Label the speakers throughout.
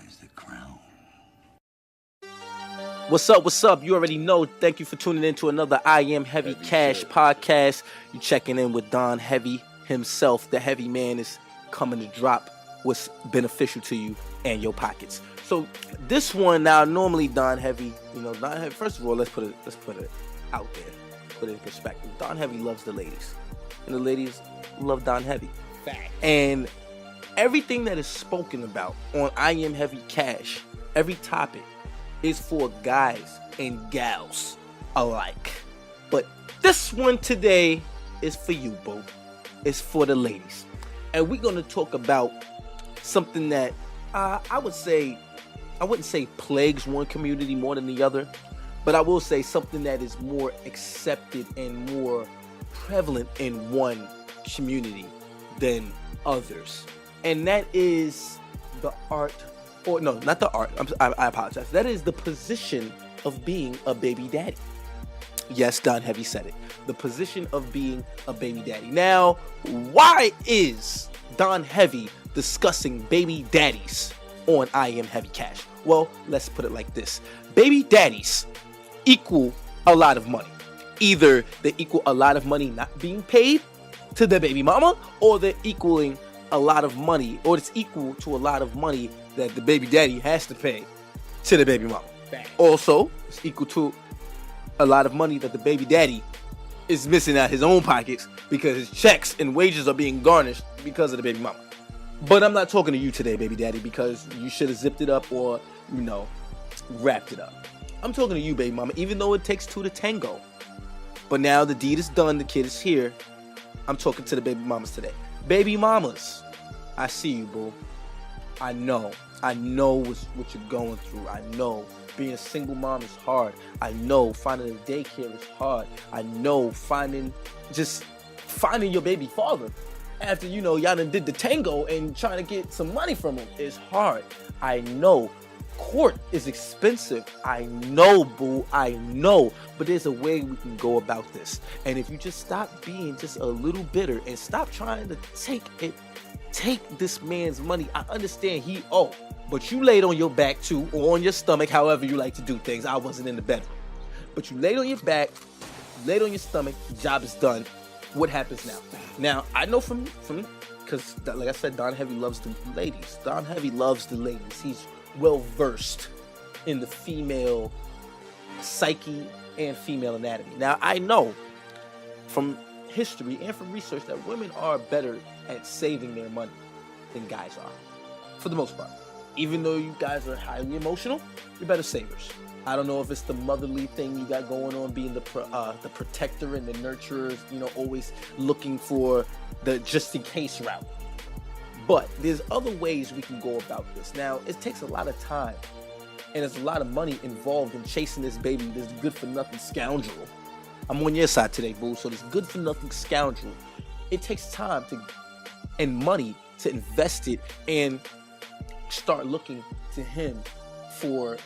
Speaker 1: is the crown.
Speaker 2: What's up? What's up? You already know. Thank you for tuning in to another I Am Heavy Cash podcast. You checking in with Don Heavy himself. The heavy man is coming to drop what's beneficial to you and your pockets. So this one now, normally Don Heavy, Don Heavy. First of all, let's put it out there, put it in perspective. Don Heavy loves the ladies, and the ladies love Don Heavy.
Speaker 3: Fact.
Speaker 2: And everything that is spoken about on I Am Heavy Cash, every topic, is for guys and gals alike. But this one today is for you, boo. It's for the ladies. And we're going to talk about something that I wouldn't say plagues one community more than the other, but I will say something that is more accepted and more prevalent in one community than others. And that is the art, or no, not the art, I apologize. That is the position of being a baby daddy. Yes, Don Heavy said it. The position of being a baby daddy. Now, why is Don Heavy discussing baby daddies on I Am Heavy Cash? Well, let's put it like this. Baby daddies equal a lot of money. Either they equal a lot of money not being paid to the baby mama, or they're equaling a lot of money, or it's equal to a lot of money that the baby daddy has to pay to the baby mama.
Speaker 3: Bang.
Speaker 2: Also, it's equal to a lot of money that the baby daddy is missing out his own pockets because his checks and wages are being garnished because of the baby mama. But I'm not talking to you today, baby daddy, because you should have zipped it up or, wrapped it up. I'm talking to you, baby mama, even though it takes two to tango. But now the deed is done, the kid is here. I'm talking to the baby mamas today. Baby mamas, I see you, boo. I know what you're going through. I know being a single mom is hard. I know finding a daycare is hard. I know finding your baby father after, y'all done did the tango and trying to get some money from him is hard. I know. Court is expensive. I know, boo. I know. But there's a way we can go about this. And if you just stop being just a little bitter and stop trying to take this man's money. I understand but you laid on your back too, or on your stomach, however you like to do things. I wasn't in the bedroom. But you laid on your back, laid on your stomach, job is done. What happens now? Now, I know from because like I said, Don Heavy loves the ladies. Don Heavy loves the ladies. He's well versed in the female psyche and female anatomy. Now, I know from history and from research that women are better at saving their money than guys are, for the most part. Even though you guys are highly emotional, you're better savers. I don't know if it's the motherly thing you got going on, being the protector and the nurturers, always looking for the just-in-case route. But there's other ways we can go about this. Now, it takes a lot of time, and there's a lot of money involved in chasing this baby, this good-for-nothing scoundrel. I'm on your side today, boo. So this good-for-nothing scoundrel, it takes time and money to invest it and start looking to him for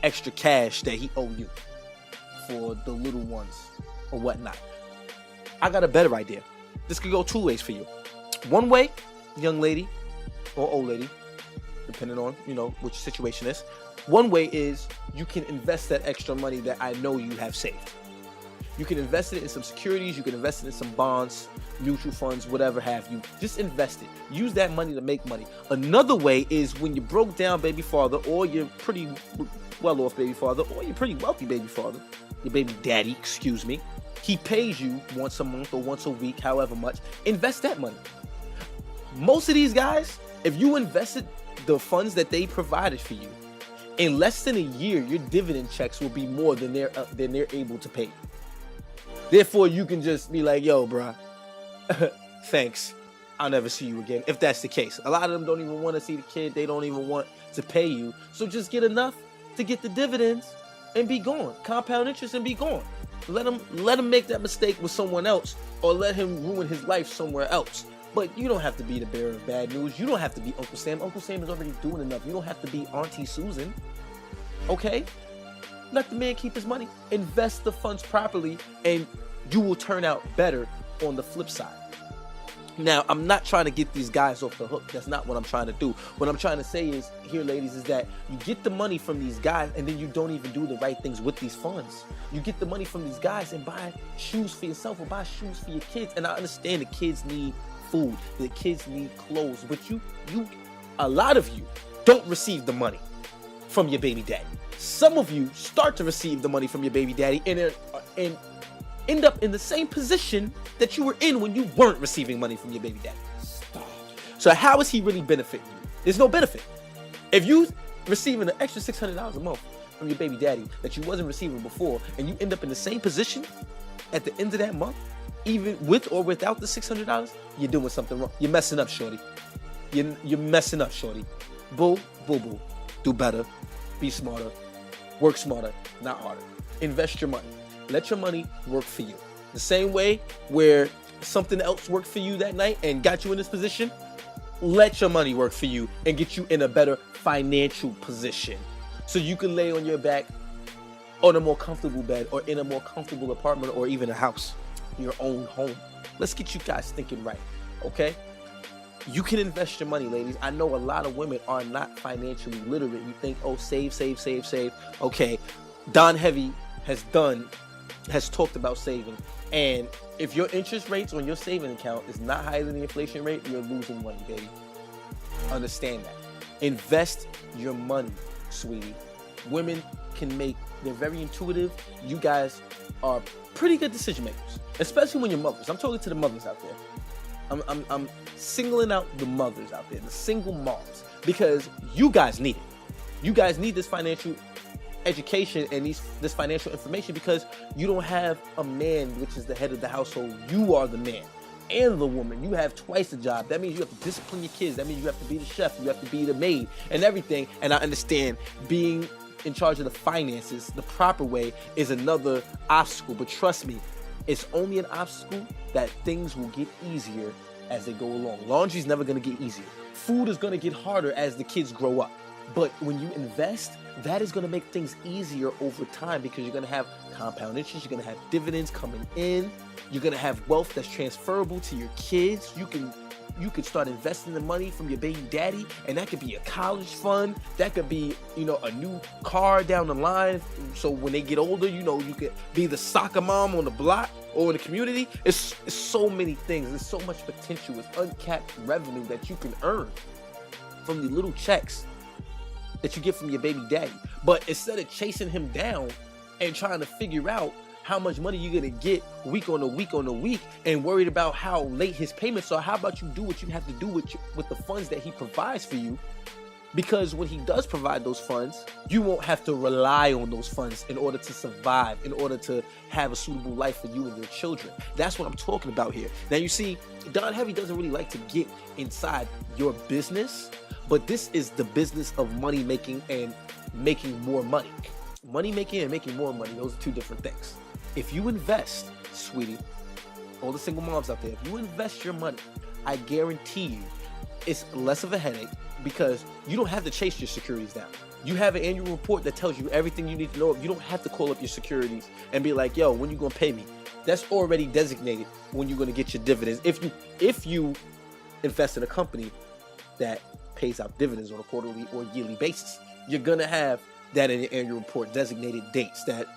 Speaker 2: extra cash that he owe you for the little ones or whatnot. I got a better idea. This could go two ways for you. One way, young lady or old lady, depending on, what your situation is. One way is you can invest that extra money that I know you have saved. You can invest it in some securities, you can invest it in some bonds, mutual funds, whatever have you. Just invest it. Use that money to make money. Another way is when you broke down baby father, or you're pretty well-off baby father, or you're pretty wealthy baby father, your baby daddy, excuse me, he pays you once a month or once a week, however much. Invest that money. Most of these guys, if you invested the funds that they provided for you, in less than a year, your dividend checks will be more than they're able to pay you. Therefore, you can just be like, yo, bruh, thanks. I'll never see you again, if that's the case. A lot of them don't even want to see the kid. They don't even want to pay you. So just get enough to get the dividends and be gone. Compound interest and be gone. Let him make that mistake with someone else, or let him ruin his life somewhere else. But you don't have to be the bearer of bad news. You don't have to be Uncle Sam. Uncle Sam is already doing enough. You don't have to be Auntie Susan. Okay? Let the man keep his money. Invest the funds properly, and you will turn out better on the flip side. Now, I'm not trying to get these guys off the hook. That's not what I'm trying to do. What I'm trying to say is, here, ladies, is that you get the money from these guys and then you don't even do the right things with these funds. You get the money from these guys and buy shoes for yourself or buy shoes for your kids. And I understand the kids need food, the kids need clothes, but a lot of you don't receive the money from your baby daddy. Some of you start to receive the money from your baby daddy and end up in the same position that you were in when you weren't receiving money from your baby daddy. Stop. So how is he really benefiting you? There's no benefit. If you receiving an extra $600 a month from your baby daddy that you wasn't receiving before, and you end up in the same position at the end of that month, even with or without the $600, you're doing something wrong. You're messing up, shorty. You're messing up, shorty. Boo, boo, boo. Do better. Be smarter. Work smarter, not harder. Invest your money. Let your money work for you. The same way where something else worked for you that night and got you in this position, let your money work for you and get you in a better financial position so you can lay on your back on a more comfortable bed or in a more comfortable apartment or even a house, your own home. Let's get you guys thinking right, okay? You can invest your money, ladies. I know a lot of women are not financially literate. You think, oh, save, save, save, save. Okay, Don Heavy has talked about saving, and if your interest rates on your saving account is not higher than the inflation rate, you're losing money, baby. Understand that. Invest your money, sweetie. Women they're very intuitive. You guys are pretty good decision makers, especially when you're mothers. I'm talking to the mothers out there. I'm singling out the mothers out there, the single moms, because you guys need it. You guys need this financial education and this financial information because you don't have a man, which is the head of the household. You are the man and the woman. You have twice the job. That means you have to discipline your kids. That means you have to be the chef. You have to be the maid and everything. And I understand being in charge of the finances the proper way is another obstacle. But trust me, it's only an obstacle that things will get easier as they go along. Laundry's never going to get easier. Food is going to get harder as the kids grow up. But when you invest, that is going to make things easier over time because you're going to have compound interest, you're going to have dividends coming in, you're going to have wealth that's transferable to your kids. You can start investing the money from your baby daddy, and that could be a college fund, that could be, a new car down the line. So when they get older, you could be the soccer mom on the block or in the community. It's so many things. There's so much potential. It's uncapped revenue that you can earn from the little checks that you get from your baby daddy. But instead of chasing him down and trying to figure out how much money you're gonna get week on a week and worried about how late his payments are, how about you do what you have to do with the funds that he provides for you? Because when he does provide those funds, you won't have to rely on those funds in order to survive, in order to have a suitable life for you and your children. That's what I'm talking about here. Now, you see, Don Heavy doesn't really like to get inside your business, but this is the business of money making and making more money. Money making and making more money, those are two different things. If you invest, sweetie, all the single moms out there, if you invest your money, I guarantee you it's less of a headache because you don't have to chase your securities down. You have an annual report that tells you everything you need to know. You don't have to call up your securities and be like, yo, when you gonna pay me? That's already designated when you're gonna get your dividends. If you invest in a company that pays out dividends on a quarterly or yearly basis, you're gonna have that in your annual report, designated dates that,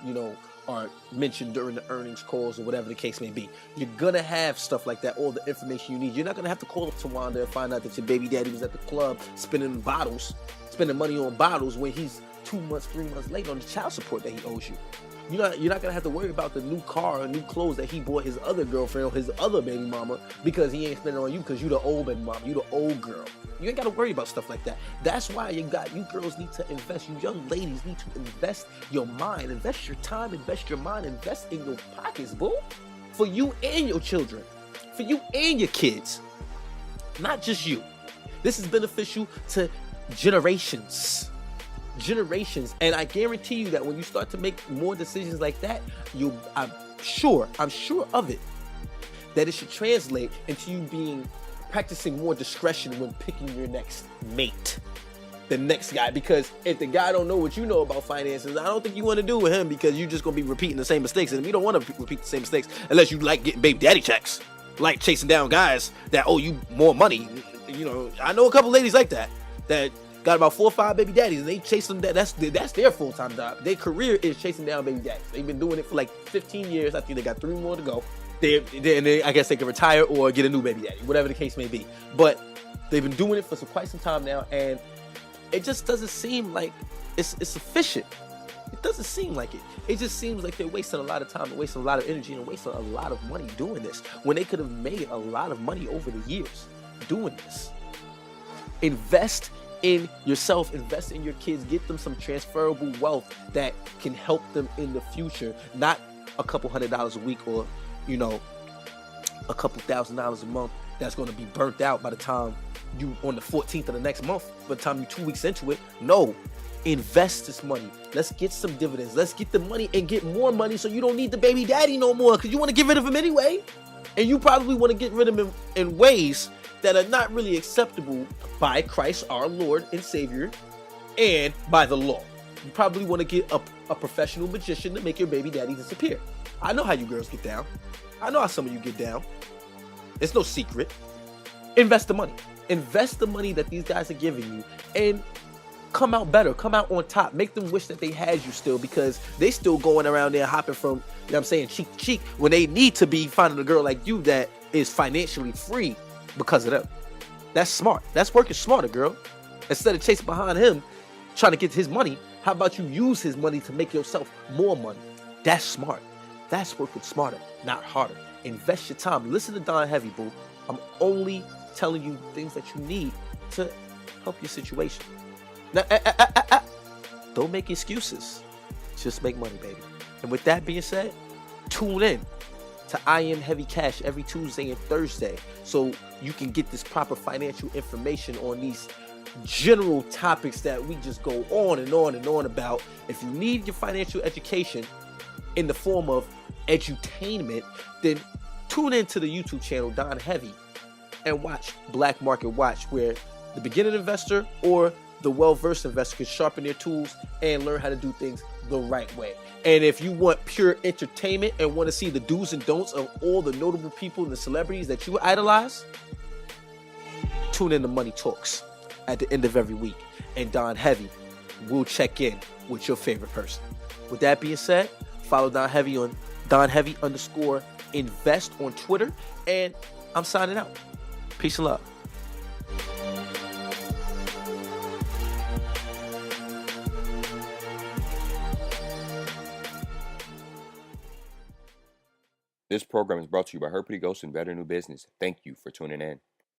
Speaker 2: are mentioned during the earnings calls or whatever the case may be. You're gonna have stuff like that, all the information you need. You're not gonna have to call up Tawanda and find out that your baby daddy was at the club spending money on bottles when he's 2 months, 3 months late on the child support that he owes you. You're not gonna have to worry about the new car or new clothes that he bought his other girlfriend or his other baby mama because he ain't spending on you because you the old baby mama, you the old girl. You ain't gotta worry about stuff like that. That's why you girls need to invest. You young ladies need to invest your mind, invest your time, invest your mind, invest in your pockets, boo. For you and your children, for you and your kids, not just you. This is beneficial to generations, and I guarantee you that when you start to make more decisions like that, I'm sure of it, that it should translate into you practicing more discretion when picking your next mate, the next guy. Because if the guy don't know what you know about finances, I don't think you want to do with him because you're just gonna be repeating the same mistakes, and we don't want to repeat the same mistakes unless you like getting baby daddy checks. like chasing down guys that owe you more money. You know, I know a couple ladies like that got about 4 or 5 baby daddies, and they chase them. That's their full-time job. Their career is chasing down baby daddies. They've been doing it for like 15 years. I think they got 3 more to go. I guess they can retire or get a new baby daddy, whatever the case may be. But they've been doing it for quite some time now, and it just doesn't seem like it's sufficient. It doesn't seem like it. It just seems like they're wasting a lot of time and wasting a lot of energy and wasting a lot of money doing this when they could have made a lot of money over the years doing this. Invest in yourself, invest in your kids, get them some transferable wealth that can help them in the future, not a couple $100s a week or, you know, a couple $1,000s a month that's going to be burnt out by the time you on the 14th of the next month, by the time you're 2 weeks into it. No, invest this money. Let's get some dividends. Let's get the money and get more money so you don't need the baby daddy no more, because you want to get rid of him anyway. And you probably want to get rid of him in ways that are not really acceptable by Christ, our Lord and Savior, and by the law. You probably want to get a professional magician to make your baby daddy disappear. I know how you girls get down. I know how some of you get down. It's no secret. Invest the money. Invest the money that these guys are giving you and come out better. Come out on top. Make them wish that they had you still, because they still going around there hopping from, you know what I'm saying, cheek to cheek, when they need to be finding a girl like you that is financially free because of them. That's smart. That's working smarter, girl. Instead of chasing behind him, trying to get his money, how about you use his money to make yourself more money? That's smart. That's working smarter, not harder. Invest your time. Listen to Don Heavy, boo. I'm only telling you things that you need to help your situation. Now, don't make excuses. Just make money, baby. And with that being said, tune in to I Am Heavy Cash every Tuesday and Thursday so you can get this proper financial information on these general topics that we just go on and on and on about. If you need your financial education in the form of edutainment, then tune into the YouTube channel Don Heavy and watch Black Market Watch, where the beginning investor or the well-versed investor can sharpen their tools and learn how to do things the right way. And if you want pure entertainment and want to see the do's and don'ts of all the notable people and the celebrities that you idolize, tune in to Money Talks at the end of every week. And Don Heavy will check in with your favorite person. With that being said, follow Don Heavy on Don_Heavy_invest on Twitter. And I'm signing out. Peace and love.
Speaker 1: This program is brought to you by Her Pretty Ghost and Better New Business. Thank you for tuning in.